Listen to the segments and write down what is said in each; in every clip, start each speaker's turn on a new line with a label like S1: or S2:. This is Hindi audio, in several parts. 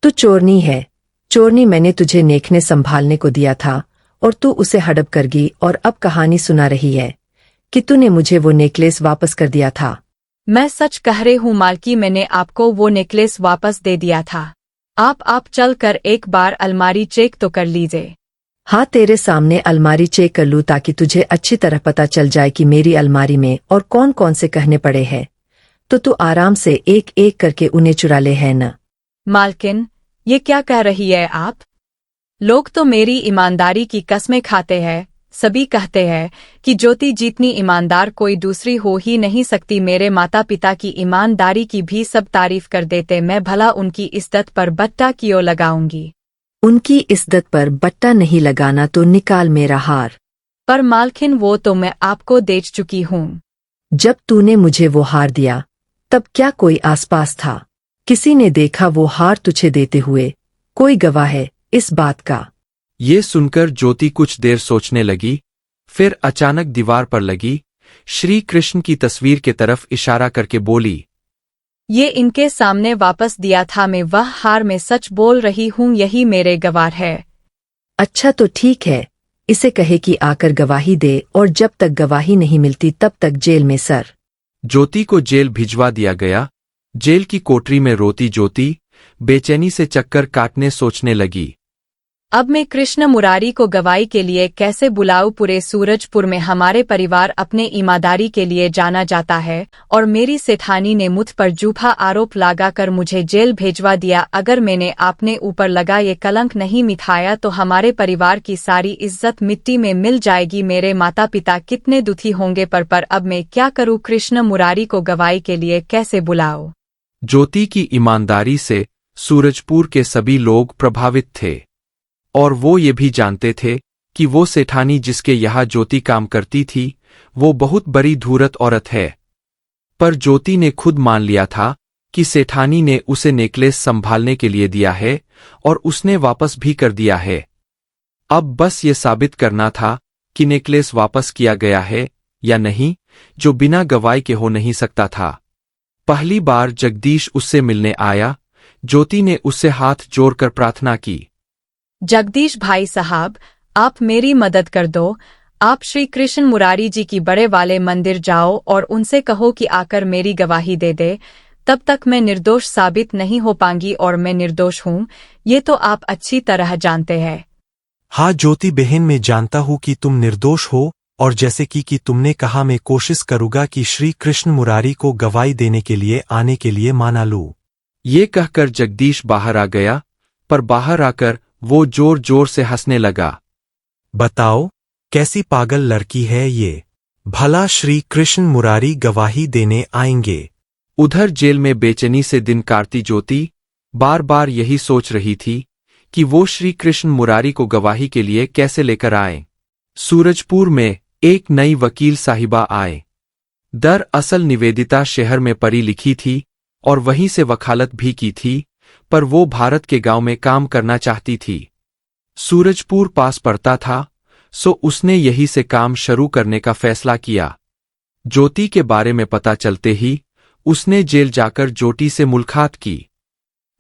S1: तू चोरनी है। चोरनी मैंने तुझे नेक ने संभालने को दिया था और तू उसे हड़प कर गई और अब कहानी सुना रही है कि तूने मुझे वो नेकलेस वापस कर दिया था।
S2: मैं सच कह रही हूँ मालकी, मैंने आपको वो नेकलेस वापस दे दिया था। आप चल कर एक बार अलमारी चेक तो कर लीजिए।
S1: हाँ, तेरे सामने अलमारी चेक कर लूँ ताकि तुझे अच्छी तरह पता चल जाए कि मेरी अलमारी में और कौन कौन से गहने पड़े हैं, तो तू आराम से एक एक करके उन्हें चुरा ले है न।
S2: मालकिन, ये क्या कह रही है आप? लोग तो मेरी ईमानदारी की कस्में खाते हैं। सभी कहते हैं कि ज्योति जितनी ईमानदार कोई दूसरी हो ही नहीं सकती। मेरे माता पिता की ईमानदारी की भी सब तारीफ कर देते, मैं भला उनकी इज्जत पर बट्टा क्यों लगाऊंगी?
S1: उनकी इज्जत पर बट्टा नहीं लगाना तो निकाल मेरा हार।
S2: पर मालकिन, वो तो मैं आपको दे चुकी हूँ।
S1: जब तूने मुझे वो हार दिया तब क्या कोई आसपास था? किसी ने देखा वो हार तुझे देते हुए? कोई गवाह है इस बात का?
S3: ये सुनकर ज्योति कुछ देर सोचने लगी, फिर अचानक दीवार पर लगी श्री कृष्ण की तस्वीर के तरफ इशारा करके बोली,
S2: ये इनके सामने वापस दिया था मैं वह हार, में सच बोल रही हूँ, यही मेरे गवाह है।
S1: अच्छा तो ठीक है, इसे कहे कि आकर गवाही दे और जब तक गवाही नहीं मिलती तब तक जेल में सर।
S3: ज्योति को जेल भिजवा दिया गया। जेल की कोठरी में रोती ज्योति बेचैनी से चक्कर काटने सोचने लगी,
S2: अब मैं कृष्ण मुरारी को गवाही के लिए कैसे बुलाऊं? पूरे सूरजपुर में हमारे परिवार अपने ईमानदारी के लिए जाना जाता है और मेरी सेठानी ने मुझ पर झूठा आरोप लगाकर मुझे जेल भेजवा दिया। अगर मैंने अपने ऊपर लगा ये कलंक नहीं मिटाया तो हमारे परिवार की सारी इज्जत मिट्टी में मिल जाएगी। मेरे माता पिता कितने दुखी होंगे। पर अब मैं क्या करूं? कृष्ण मुरारी को गवाही के लिए कैसे बुलाऊं?
S3: ज्योति की ईमानदारी से सूरजपुर के सभी लोग प्रभावित थे और वो ये भी जानते थे कि वो सेठानी जिसके यहाँ ज्योति काम करती थी वो बहुत बड़ी धूर्त औरत है। पर ज्योति ने खुद मान लिया था कि सेठानी ने उसे नेकलेस संभालने के लिए दिया है और उसने वापस भी कर दिया है। अब बस ये साबित करना था कि नेकलेस वापस किया गया है या नहीं, जो बिना गवाही के हो नहीं सकता था। पहली बार जगदीश उससे मिलने आया। ज्योति ने उससे हाथ जोड़कर प्रार्थना की,
S2: जगदीश भाई साहब, आप मेरी मदद कर दो। आप श्री कृष्ण मुरारी जी की बड़े वाले मंदिर जाओ और उनसे कहो कि आकर मेरी गवाही दे दे। तब तक मैं निर्दोष साबित नहीं हो पाऊंगी और मैं निर्दोष हूँ, ये तो आप अच्छी तरह जानते हैं।
S4: हाँ ज्योति बहन, मैं जानता हूँ कि तुम निर्दोष हो और जैसे कि तुमने कहा, मैं कोशिश करूँगा कि श्री कृष्ण मुरारी को गवाही देने के लिए आने के लिए माना लूँ।
S3: ये कहकर जगदीश बाहर आ गया, पर बाहर आकर वो जोर जोर से हंसने लगा।
S4: बताओ कैसी पागल लड़की है ये, भला श्री कृष्ण मुरारी गवाही देने आएंगे?
S3: उधर जेल में बेचैनी से दिन काटती ज्योति बार बार यही सोच रही थी कि वो श्री कृष्ण मुरारी को गवाही के लिए कैसे लेकर आए। सूरजपुर में एक नई वकील साहिबा आए। दरअसल निवेदिता शहर में पढ़ी लिखी थी और वहीं से वकालत भी की थी, पर वो भारत के गांव में काम करना चाहती थी। सूरजपुर पास पड़ता था, सो उसने यही से काम शुरू करने का फैसला किया। ज्योति के बारे में पता चलते ही उसने जेल जाकर ज्योति से मुलाकात की।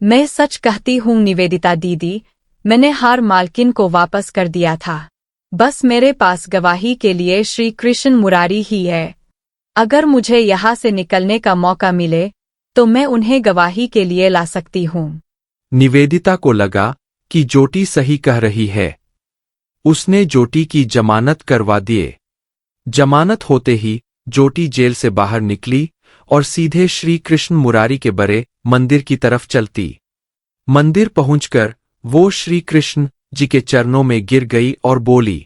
S2: मैं सच कहती हूँ निवेदिता दीदी, मैंने हार मालकिन को वापस कर दिया था। बस मेरे पास गवाही के लिए श्री कृष्ण मुरारी ही है। अगर मुझे यहाँ से निकलने का मौका मिले तो मैं उन्हें गवाही के लिए ला सकती हूँ।
S3: निवेदिता को लगा कि ज्योति सही कह रही है। उसने ज्योति की जमानत करवा दिए। जमानत होते ही ज्योति जेल से बाहर निकली और सीधे श्री कृष्ण मुरारी के बड़े मंदिर की तरफ चलती। मंदिर पहुंचकर वो श्री कृष्ण जी के चरणों में गिर गई और बोली,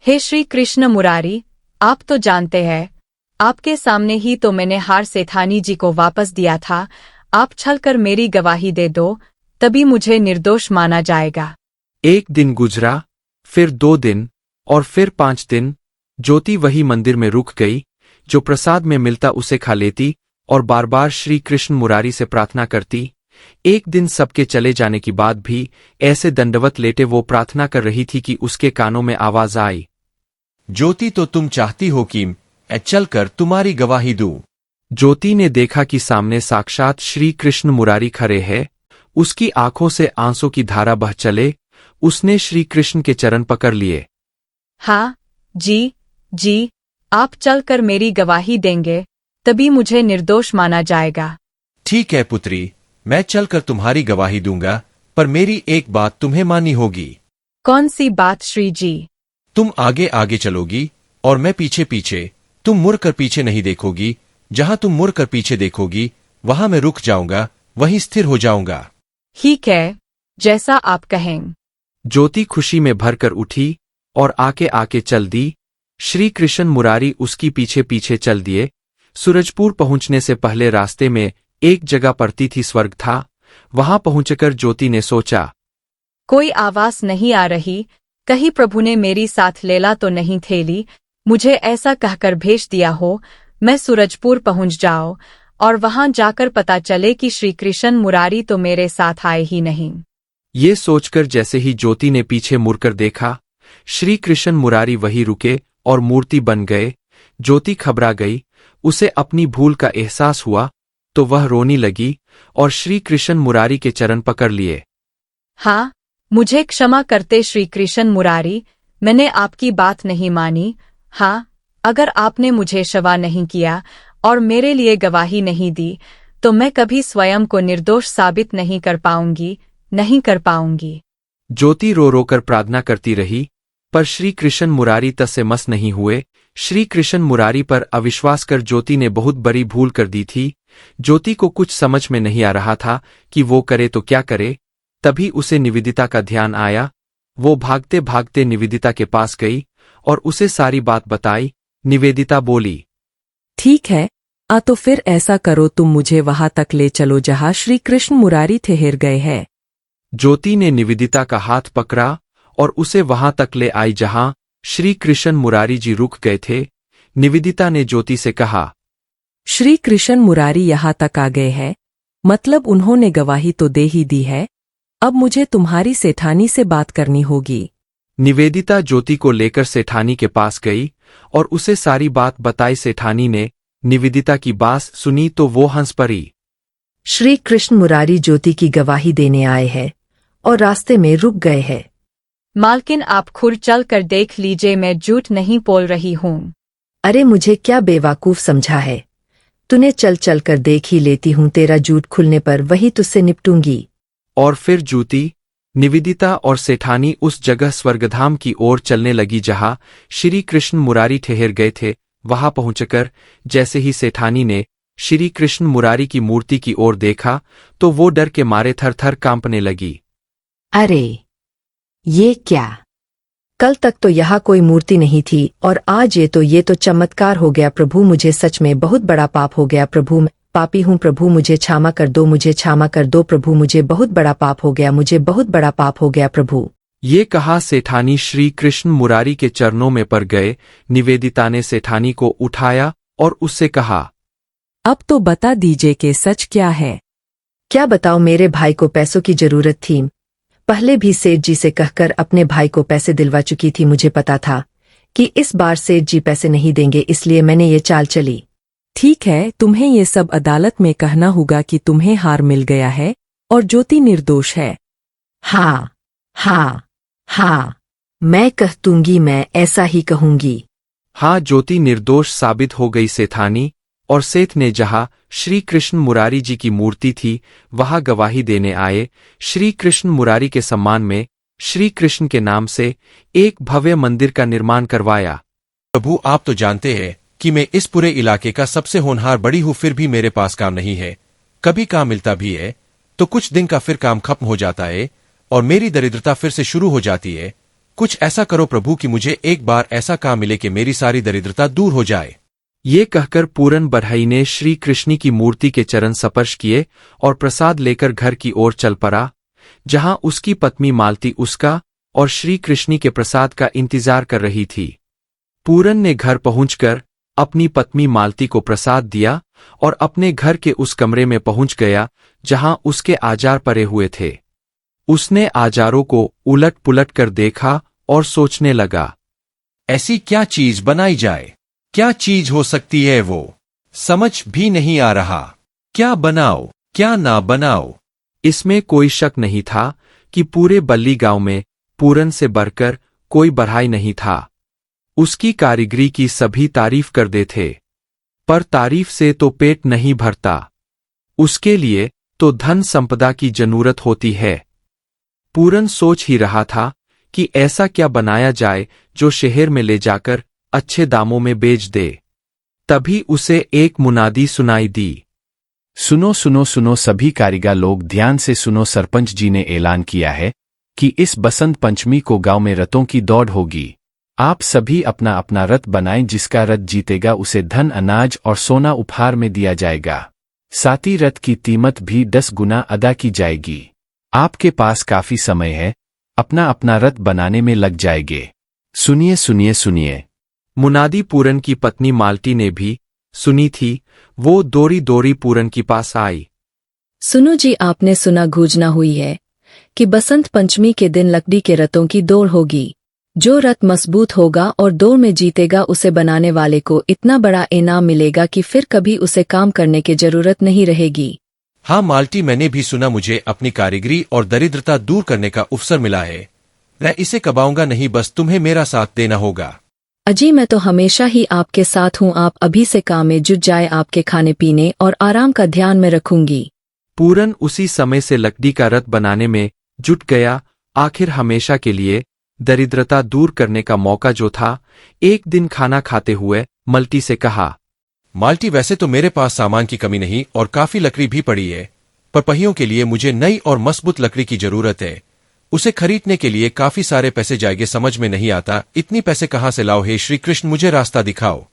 S2: हे श्री कृष्ण मुरारी, आप तो जानते हैं, आपके सामने ही तो मैंने हार सेठानी जी को वापस दिया था। आप छलकर मेरी गवाही दे दो, तभी मुझे निर्दोष माना जाएगा।
S3: एक दिन गुजरा, फिर 2 दिन और फिर 5 दिन। ज्योति वही मंदिर में रुक गई। जो प्रसाद में मिलता उसे खा लेती और बार बार श्री कृष्ण मुरारी से प्रार्थना करती। एक दिन सबके चले जाने की बाद भी ऐसे दंडवत लेटे वो प्रार्थना कर रही थी कि उसके कानों में आवाज आई,
S5: ज्योति, तो तुम चाहती हो कि मैं चलकर तुम्हारी गवाही दूं?
S3: ज्योति ने देखा कि सामने साक्षात श्री कृष्ण मुरारी खड़े हैं। उसकी आंखों से आंसू की धारा बह चले। उसने श्री कृष्ण के चरण पकड़ लिए।
S2: हाँ जी, आप चलकर मेरी गवाही देंगे, तभी मुझे निर्दोष माना जाएगा।
S5: ठीक है पुत्री, मैं चलकर तुम्हारी गवाही दूंगा, पर मेरी एक बात तुम्हें माननी होगी।
S2: कौन सी बात श्री जी?
S5: तुम आगे आगे चलोगी और मैं पीछे पीछे। तुम मुड़कर पीछे नहीं देखोगी। जहां तुम मुड़कर पीछे देखोगी वहां मैं रुक जाऊंगा, वहीं स्थिर हो जाऊंगा।
S2: ठीक है, जैसा आप कहें।
S3: ज्योति खुशी में भरकर उठी और आके आके चल दी। श्री कृष्ण मुरारी उसकी पीछे पीछे चल दिए। सूरजपुर पहुंचने से पहले रास्ते में एक जगह पड़ती थी स्वर्ग था। वहां पहुंचकर ज्योति ने सोचा,
S2: कोई आवाज नहीं आ रही, कहीं प्रभु ने मेरी साथ लेला तो नहीं थेली। मुझे ऐसा कहकर भेज दिया हो मैं सूरजपुर पहुंच जाओ और वहां जाकर पता चले कि श्री कृष्ण मुरारी तो मेरे साथ आए ही नहीं।
S3: ये सोचकर जैसे ही ज्योति ने पीछे मुड़कर देखा, श्री कृष्ण मुरारी वही रुके और मूर्ति बन गए। ज्योति घबरा गई। उसे अपनी भूल का एहसास हुआ तो वह रोने लगी और श्री कृष्ण मुरारी के चरण पकड़ लिए।
S2: हाँ, मुझे क्षमा करते श्री कृष्ण मुरारी, मैंने आपकी बात नहीं मानी। हाँ, अगर आपने मुझे क्षमा नहीं किया और मेरे लिए गवाही नहीं दी तो मैं कभी स्वयं को निर्दोष साबित नहीं कर पाऊंगी।
S3: ज्योति रो रोकर प्रार्थना करती रही, पर श्री कृष्ण मुरारी तस से मस नहीं हुए। श्री कृष्ण मुरारी पर अविश्वास कर ज्योति ने बहुत बड़ी भूल कर दी थी। ज्योति को कुछ समझ में नहीं आ रहा था कि वो करे तो क्या करे। तभी उसे निवेदिता का ध्यान आया। वो भागते भागते निवेदिता के पास गई और उसे सारी बात बताई। निवेदिता बोली,
S6: ठीक है, तो फिर ऐसा करो, तुम मुझे वहां तक ले चलो जहां श्री कृष्ण मुरारी ठहर गए हैं।
S3: ज्योति ने निवेदिता का हाथ पकड़ा और उसे वहां तक ले आई जहां श्री कृष्ण मुरारी जी रुक गए थे। निवेदिता ने ज्योति से कहा,
S6: श्री कृष्ण मुरारी यहाँ तक आ गए हैं, मतलब उन्होंने गवाही तो दे ही दी है। अब मुझे तुम्हारी सेठानी से बात करनी होगी।
S3: निवेदिता ज्योति को लेकर सेठानी के पास गई और उसे सारी बात बताई। सेठानी ने निवेदिता की बात सुनी तो वो हंस पड़ी।
S1: श्री कृष्ण मुरारी ज्योति की गवाही देने आए हैं और रास्ते में रुक गए हैं।
S2: मालकिन, आप खुद चल कर देख लीजिए, मैं झूठ नहीं बोल रही हूँ।
S1: अरे मुझे क्या बेवकूफ समझा है? तूने चल चल कर देख ही लेती हूँ, तेरा झूठ खुलने पर वही तुझसे निपटूंगी।
S3: और फिर ज्योति, निवेदिता और सेठानी उस जगह स्वर्गधाम की ओर चलने लगी जहां श्री कृष्ण मुरारी ठहर गए थे। वहां पहुंचकर जैसे ही सेठानी ने श्री कृष्ण मुरारी की मूर्ति की ओर देखा तो वो डर के मारे थर थर कांपने लगी।
S1: अरे ये क्या? कल तक तो यहाँ कोई मूर्ति नहीं थी और आज ये तो चमत्कार हो गया। प्रभु, मुझे सच में बहुत बड़ा पाप हो गया। प्रभु, मैं पापी हूँ। प्रभु, मुझे क्षमा कर दो, मुझे क्षमा कर दो। प्रभु, मुझे बहुत बड़ा पाप हो गया, मुझे बहुत बड़ा पाप हो गया। प्रभु।
S3: ये कहा सेठानी श्री कृष्ण मुरारी के चरणों में पड़ गए। निवेदिता ने सेठानी को उठाया और उससे कहा,
S6: अब तो बता दीजिए कि सच क्या है।
S1: क्या बताओ, मेरे भाई को पैसों की जरूरत थी। पहले भी सेठ जी से कहकर अपने भाई को पैसे दिलवा चुकी थी। मुझे पता था कि इस बार सेठ जी पैसे नहीं देंगे, इसलिए मैंने ये चाल चली।
S6: ठीक है, तुम्हें ये सब अदालत में कहना होगा कि तुम्हें हार मिल गया है और ज्योति निर्दोष है।
S1: हाँ हाँ हाँ, मैं कह दूंगी, मैं ऐसा ही कहूंगी।
S3: हाँ, ज्योति निर्दोष साबित हो गई। सेठानी और सेठ ने जहाँ श्री कृष्ण मुरारी जी की मूर्ति थी वहां गवाही देने आए। श्री कृष्ण मुरारी के सम्मान में श्री कृष्ण के नाम से एक भव्य मंदिर का निर्माण करवाया।
S5: प्रभु, आप तो जानते हैं कि मैं इस पूरे इलाके का सबसे होनहार बड़ी हूं, फिर भी मेरे पास काम नहीं है। कभी काम मिलता भी है तो कुछ दिन का फिर काम खत्म हो जाता है और मेरी दरिद्रता फिर से शुरू हो जाती है। कुछ ऐसा करो प्रभु कि मुझे एक बार ऐसा काम मिले कि मेरी सारी दरिद्रता दूर हो जाए।
S3: ये कहकर पूरन बढ़ई ने श्री कृष्ण की मूर्ति के चरण स्पर्श किए और प्रसाद लेकर घर की ओर चल पड़ा, जहां उसकी पत्नी मालती उसका और श्री कृष्ण के प्रसाद का इंतजार कर रही थी। पूरन ने घर पहुंचकर अपनी पत्नी मालती को प्रसाद दिया और अपने घर के उस कमरे में पहुंच गया जहां उसके आजार पड़े हुए थे। उसने आजारों को उलट पुलट कर देखा और सोचने लगा,
S5: ऐसी क्या चीज बनाई जाए? क्या चीज हो सकती है वो? समझ भी नहीं आ रहा। क्या बनाओ क्या ना बनाओ?
S3: इसमें कोई शक नहीं था कि पूरे बल्ली गांव में पूरन से बढ़कर कोई बढ़ाई नहीं था। उसकी कारीगरी की सभी तारीफ करते थे, पर तारीफ से तो पेट नहीं भरता, उसके लिए तो धन संपदा की जरूरत होती है। पूरन सोच ही रहा था कि ऐसा क्या बनाया जाए जो शहर में ले जाकर अच्छे दामों में बेच दे। तभी उसे एक मुनादी सुनाई दी।
S7: सुनो सुनो सुनो सभी कारीगर लोग, ध्यान से सुनो। सरपंच जी ने ऐलान किया है कि इस बसंत पंचमी को गांव में रथों की दौड़ होगी। आप सभी अपना अपना रथ बनाएं, जिसका रथ जीतेगा उसे धन, अनाज और सोना उपहार में दिया जाएगा। साथ ही रथ की कीमत भी 10 गुना अदा की जाएगी। आपके पास काफी समय है, अपना अपना रथ बनाने में लग जाएंगे। सुनिए सुनिए सुनिए।
S3: मुनादी पूरन की पत्नी मालती ने भी सुनी थी। वो दौड़ी दौड़ी पूरन के पास आई।
S1: सुनो जी, आपने सुना घोषणा हुई है कि बसंत पंचमी के दिन लकड़ी के रथों की दौड़ होगी। जो रथ मजबूत होगा और दौड़ में जीतेगा उसे बनाने वाले को इतना बड़ा इनाम मिलेगा कि फिर कभी उसे काम करने की जरूरत नहीं रहेगी।
S5: हाँ माल्टी, मैंने भी सुना। मुझे अपनी कारीगरी और दरिद्रता दूर करने का अवसर मिला है। मैं इसे कबाऊंगा नहीं, बस तुम्हें मेरा साथ देना होगा।
S1: अजी, मैं तो हमेशा ही आपके साथ हूँ। आप अभी से काम में जुट जाए, आपके खाने पीने और आराम का ध्यान में रखूंगी।
S3: पूरन उसी समय से लकड़ी का रथ बनाने में जुट गया। आखिर हमेशा के लिए दरिद्रता दूर करने का मौका जो था। एक दिन खाना खाते हुए मल्टी से कहा,
S5: माल्टी, वैसे तो मेरे पास सामान की कमी नहीं और काफी लकड़ी भी पड़ी है, पर पहियों के लिए मुझे नई और मजबूत लकड़ी की जरूरत है। उसे खरीदने के लिए काफी सारे पैसे जाएंगे, समझ में नहीं आता इतनी पैसे कहाँ से लाओ। हे श्री कृष्ण, मुझे रास्ता दिखाओ।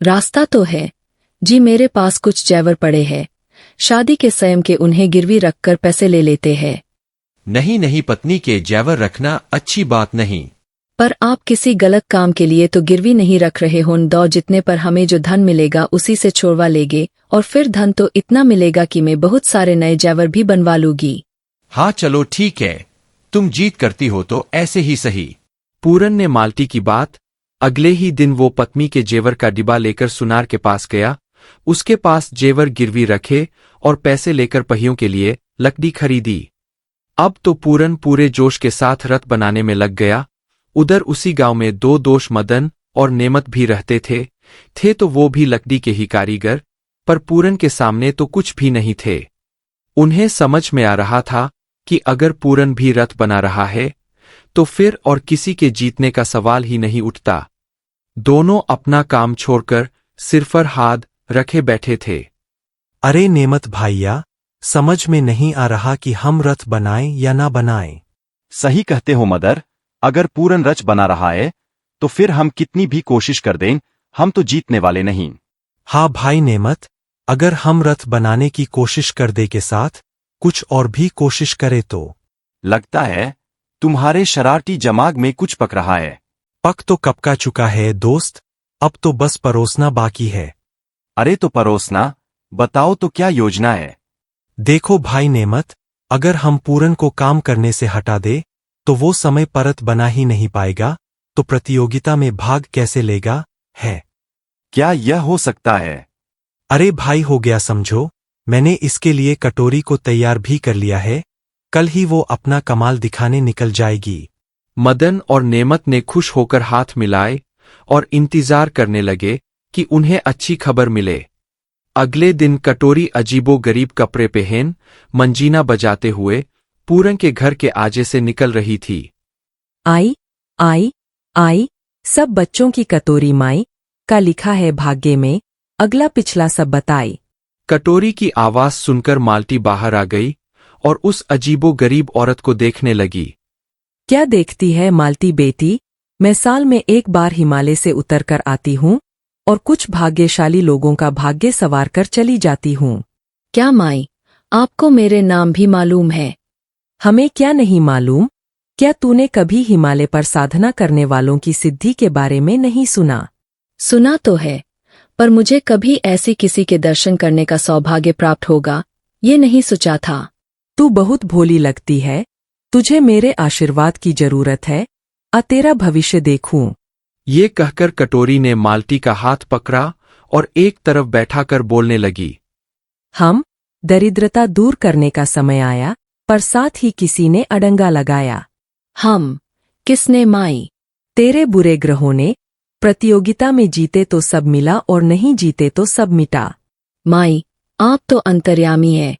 S1: रास्ता तो है जी, मेरे पास कुछ जेवर पड़े हैं। शादी के स्वयं के उन्हें गिरवी रखकर पैसे ले लेते हैं।
S5: नहीं नहीं पत्नी, के जेवर रखना अच्छी बात नहीं।
S1: पर आप किसी गलत काम के लिए तो गिरवी नहीं रख रहे हो। दो जितने पर हमें जो धन मिलेगा उसी से छोड़वा लेंगे, और फिर धन तो इतना मिलेगा कि मैं बहुत सारे नए जेवर भी बनवा लूंगी।
S5: हाँ चलो ठीक है, तुम जीत करती हो तो ऐसे ही सही।
S3: पूरन ने माल्टी की बात। अगले ही दिन वो पत्नी के जेवर का डिब्बा लेकर सुनार के पास गया। उसके पास जेवर गिरवी रखे और पैसे लेकर पहियों के लिए लकड़ी खरीदी। अब तो पूरन पूरे जोश के साथ रथ बनाने में लग गया। उधर उसी गांव में 2 दोस्त मदन और नेमत भी रहते थे तो वो भी लकड़ी के ही कारीगर, पर पूरन के सामने तो कुछ भी नहीं थे। उन्हें समझ में आ रहा था कि अगर पूरन भी रथ बना रहा है तो फिर और किसी के जीतने का सवाल ही नहीं उठता। दोनों अपना काम छोड़कर सिर पर हाथ रखे बैठे थे।
S4: अरे नेमत भाइया, समझ में नहीं आ रहा कि हम रथ बनाएं या ना बनाएं।
S8: सही कहते हो मदर, अगर पूरन रच बना रहा है तो फिर हम कितनी भी कोशिश कर दें, हम तो जीतने वाले नहीं।
S4: हाँ भाई नेमत, अगर हम रथ बनाने की कोशिश कर दे के साथ कुछ और भी कोशिश करे तो।
S8: लगता है तुम्हारे शरारती दिमाग में कुछ पक रहा है।
S4: पक तो कब का चुका है दोस्त, अब तो बस परोसना बाकी है।
S8: अरे तो परोसना, बताओ तो क्या योजना है।
S4: देखो भाई नेमत, अगर हम पूरन को काम करने से हटा दे तो वो समय परत बना ही नहीं पाएगा, तो प्रतियोगिता में भाग कैसे लेगा है।
S8: क्या यह हो सकता है?
S4: अरे भाई हो गया समझो, मैंने इसके लिए कटोरी को तैयार भी कर लिया है। कल ही वो अपना कमाल दिखाने निकल जाएगी।
S3: मदन और नेमत ने खुश होकर हाथ मिलाए और इंतजार करने लगे कि उन्हें अच्छी खबर मिले। अगले दिन कटोरी अजीबो गरीब कपड़े पहन मंजीना बजाते हुए पूरन के घर के आजे से निकल रही थी।
S6: आई आई आई, सब बच्चों की कटोरी माई का लिखा है भाग्य में, अगला पिछला सब बताई।
S3: कटोरी की आवाज सुनकर माल्टी बाहर आ गई और उस अजीबो गरीब औरत को देखने लगी।
S6: क्या देखती है मालती बेटी, मैं साल में एक बार हिमालय से उतर कर आती हूँ और कुछ भाग्यशाली लोगों का भाग्य सवार कर चली जाती हूँ।
S1: क्या माई, आपको मेरे नाम भी मालूम है?
S6: हमें क्या नहीं मालूम? क्या तूने कभी हिमालय पर साधना करने वालों की सिद्धि के बारे में नहीं सुना?
S1: सुना तो है, पर मुझे कभी ऐसी किसी के दर्शन करने का सौभाग्य प्राप्त होगा ये नहीं सोचा था।
S6: तू बहुत भोली लगती है, तुझे मेरे आशीर्वाद की जरूरत है, आ तेरा भविष्य देखूं।
S3: ये कहकर कटोरी ने माल्टी का हाथ पकड़ा और एक तरफ बैठाकर बोलने लगी।
S6: हम दरिद्रता दूर करने का समय आया, पर साथ ही किसी ने अड़ंगा लगाया।
S1: हम। किसने माई?
S6: तेरे बुरे ग्रहों ने। प्रतियोगिता में जीते तो सब मिला और नहीं जीते तो सब मिटा।
S1: माई, आप तो अंतर्यामी है।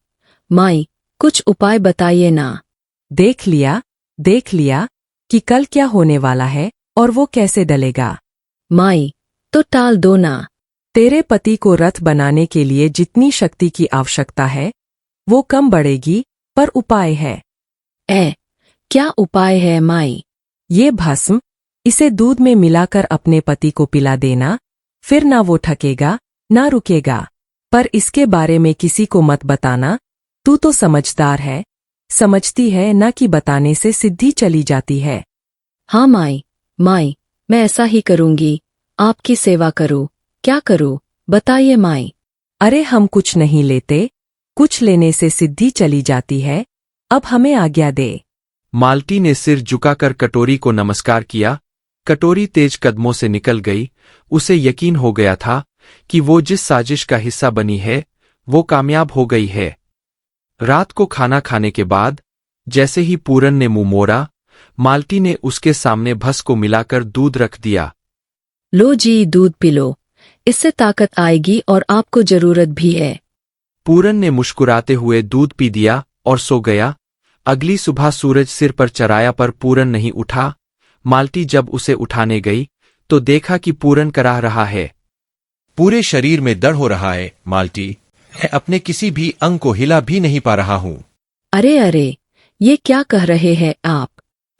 S1: माई, कुछ उपाय बताइए ना।
S6: देख लिया कि कल क्या होने वाला है और वो कैसे डलेगा।
S1: माई, तो टाल दो ना।
S6: तेरे पति को रथ बनाने के लिए जितनी शक्ति की आवश्यकता है वो कम बढ़ेगी, पर उपाय है।
S1: क्या उपाय है माई?
S6: ये भस्म, इसे दूध में मिलाकर अपने पति को पिला देना, फिर ना वो थकेगा ना रुकेगा। पर इसके बारे में किसी को मत बताना, तू तो समझदार है, समझती है ना कि बताने से सिद्धि चली जाती है।
S1: हाँ माई, मैं ऐसा ही करूंगी। आपकी सेवा करूँ, क्या करूँ, बताइए माई।
S6: अरे हम कुछ नहीं लेते, कुछ लेने से सिद्धि चली जाती है, अब हमें आज्ञा दे।
S3: मालती ने सिर झुकाकर कटोरी को नमस्कार किया। कटोरी तेज कदमों से निकल गई। उसे यकीन हो गया था कि वो जिस साजिश का हिस्सा बनी है वो कामयाब हो गई है। रात को खाना खाने के बाद जैसे ही पूरन ने मुंह मोड़ा, मालती ने उसके सामने भस को मिलाकर दूध रख दिया।
S1: लो जी, दूध पी लो, इससे ताकत आएगी और आपको जरूरत भी है।
S3: पूरन ने मुस्कुराते हुए दूध पी दिया और सो गया। अगली सुबह सूरज सिर पर चराया पर पूरन नहीं उठा। मालती जब उसे उठाने गई तो देखा कि पूरन कराह रहा है।
S5: पूरे शरीर में दर्द हो रहा है मालती, मैं अपने किसी भी अंग को हिला भी नहीं पा रहा हूँ।
S1: अरे, ये क्या कह रहे हैं आप?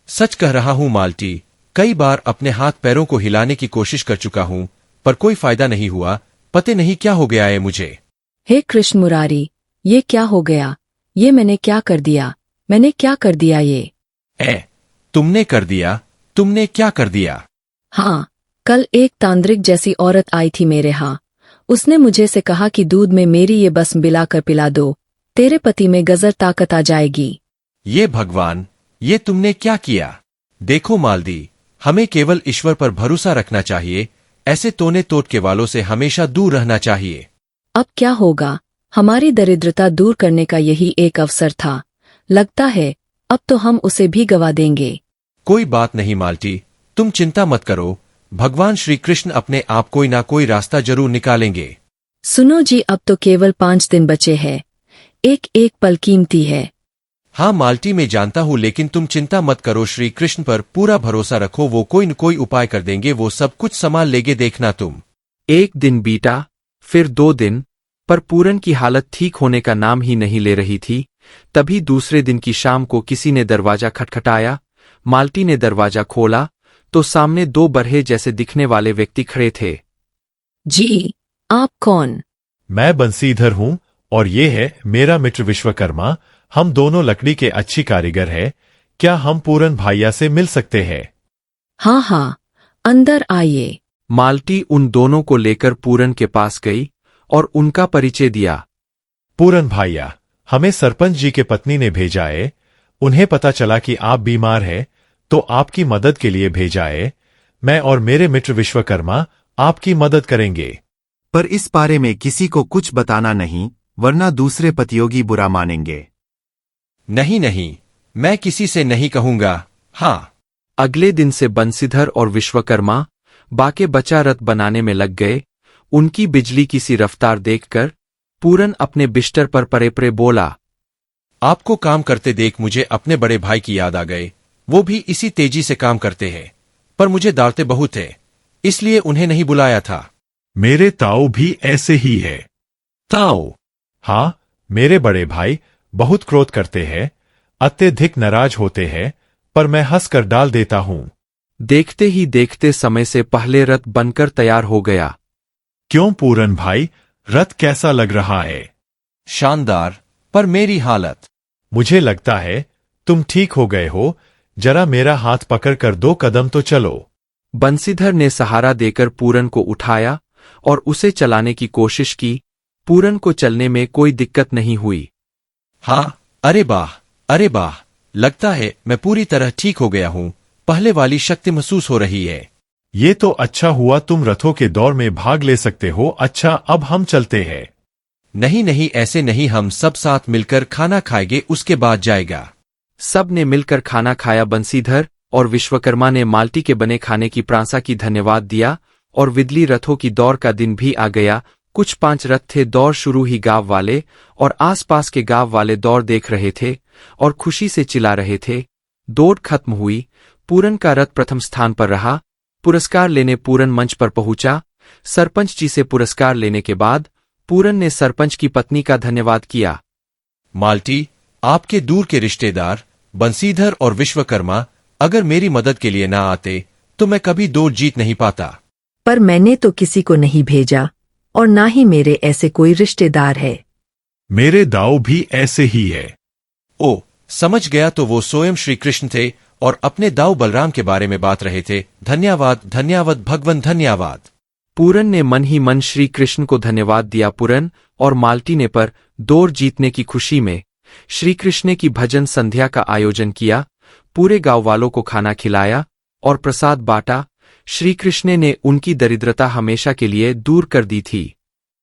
S5: सच कह रहा हूँ मालती, कई बार अपने हाथ पैरों को हिलाने की कोशिश कर चुका हूँ पर कोई फायदा नहीं हुआ। पता नहीं क्या हो गया है मुझे।
S1: हे कृष्ण मुरारी, ये क्या हो गया? ये मैंने क्या कर दिया? मैंने क्या कर दिया ये?
S5: तुमने कर दिया? तुमने क्या कर दिया?
S1: हाँ, कल एक तांत्रिक जैसी औरत आई थी मेरे यहाँ। उसने मुझे से कहा कि दूध में मेरी ये बस मिलाकर पिला दो, तेरे पति में गजर ताकत आ जाएगी।
S5: ये भगवान, ये तुमने क्या किया? देखो मालती, हमें केवल ईश्वर पर भरोसा रखना चाहिए, ऐसे तोने तोट के वालों से हमेशा दूर रहना चाहिए।
S1: अब क्या होगा? हमारी दरिद्रता दूर करने का यही एक अवसर था। लगता है अब तो हम उसे भी गवा देंगे।
S5: कोई बात नहीं मालती, तुम चिंता मत करो, भगवान श्री कृष्ण अपने आप कोई ना कोई रास्ता जरूर निकालेंगे।
S1: सुनो जी, अब तो केवल 5 दिन बचे हैं। एक एक पल कीमती है।
S5: हाँ मालती, मैं जानता हूँ, लेकिन तुम चिंता मत करो, श्री कृष्ण पर पूरा भरोसा रखो, वो कोई न कोई उपाय कर देंगे, वो सब कुछ संभाल लेंगे, देखना तुम।
S3: 1 दिन बीता, फिर 2 दिन, पर पूरन की हालत ठीक होने का नाम ही नहीं ले रही थी। तभी दूसरे दिन की शाम को किसी ने दरवाजा खटखटाया। मालती ने दरवाजा खोला तो सामने 2 बरहे जैसे दिखने वाले व्यक्ति खड़े थे।
S1: जी, आप कौन?
S9: मैं बंसीधर हूँ और ये है मेरा मित्र विश्वकर्मा। हम दोनों लकड़ी के अच्छी कारीगर हैं। क्या हम पूरन भाइया से मिल सकते हैं?
S1: हाँ, अंदर आइए।
S3: मालती उन दोनों को लेकर पूरन के पास गई और उनका परिचय दिया।
S9: पूरन भाइया, हमें सरपंच जी के पत्नी ने भेजा है। उन्हें पता चला कि आप बीमार हैं तो आपकी मदद के लिए भेजा है। मैं और मेरे मित्र विश्वकर्मा आपकी मदद करेंगे।
S10: पर इस बारे में किसी को कुछ बताना नहीं, वरना दूसरे प्रतियोगी बुरा मानेंगे।
S5: नहीं, मैं किसी से नहीं कहूंगा। हाँ।
S3: अगले दिन से बंसीधर और विश्वकर्मा बाके बचा रथ बनाने में लग गए। उनकी बिजली की सी रफ्तार देखकर पूरन अपने बिस्तर पर परे बोला,
S5: आपको काम करते देख मुझे अपने बड़े भाई की याद आ गई। वो भी इसी तेजी से काम करते हैं, पर मुझे डांटते बहुत है, इसलिए उन्हें नहीं बुलाया था।
S9: मेरे ताऊ भी ऐसे ही है।
S5: ताऊ?
S9: हाँ, मेरे बड़े भाई बहुत क्रोध करते हैं, अत्यधिक नाराज होते हैं, पर मैं हंसकर डाल देता हूँ।
S3: देखते ही देखते समय से पहले रथ बनकर तैयार हो गया।
S9: क्यों पूरन भाई, रथ कैसा लग रहा है?
S5: शानदार, पर मेरी हालत?
S9: मुझे लगता है तुम ठीक हो गए हो। जरा मेरा हाथ पकड़कर 2 कदम तो चलो।
S3: बंसीधर ने सहारा देकर पूरन को उठाया और उसे चलाने की कोशिश की। पूरन को चलने में कोई दिक्कत नहीं हुई।
S5: हाँ, अरे वाह, लगता है मैं पूरी तरह ठीक हो गया हूँ। पहले वाली शक्ति महसूस हो रही है।
S9: ये तो अच्छा हुआ, तुम रथों के दौड़ में भाग ले सकते हो। अच्छा, अब हम चलते हैं।
S5: नहीं नहीं, ऐसे नहीं, हम सब साथ मिलकर खाना खाएंगे, उसके बाद जाएगा।
S3: सब ने मिलकर खाना खाया। बंसीधर और विश्वकर्मा ने माल्टी के बने खाने की प्रांसा की धन्यवाद दिया और विदली रथों की दौड़ का दिन भी आ गया। कुछ 5 रथ थे। दौड़ शुरू ही गांव वाले और आसपास के गांव वाले दौड़ देख रहे थे और खुशी से चिल्ला रहे थे। दौड़ खत्म हुई। पूरन का रथ प्रथम स्थान पर रहा। पुरस्कार लेने पूरन मंच पर पहुंचा। सरपंच जी से पुरस्कार लेने के बाद पूरन ने सरपंच की पत्नी का धन्यवाद किया।
S5: माल्टी, आपके दूर के रिश्तेदार बंसीधर और विश्वकर्मा अगर मेरी मदद के लिए ना आते तो मैं कभी दौड़ जीत नहीं पाता।
S1: पर मैंने तो किसी को नहीं भेजा और ना ही मेरे ऐसे कोई रिश्तेदार है।
S9: मेरे दाऊ भी ऐसे ही है।
S5: ओ, समझ गया, तो वो स्वयं श्री कृष्ण थे और अपने दाऊ बलराम के बारे में बात रहे थे। धन्यवाद धन्यवाद भगवान, धन्यवाद।
S3: पूरन ने मन ही मन श्री कृष्ण को धन्यवाद दिया। पूरन और माल्टी ने पर दौड़ जीतने की खुशी में श्री कृष्ण की भजन संध्या का आयोजन किया। पूरे गांव वालों को खाना खिलाया और प्रसाद बांटा। श्री कृष्ण ने उनकी दरिद्रता हमेशा के लिए दूर कर दी थी।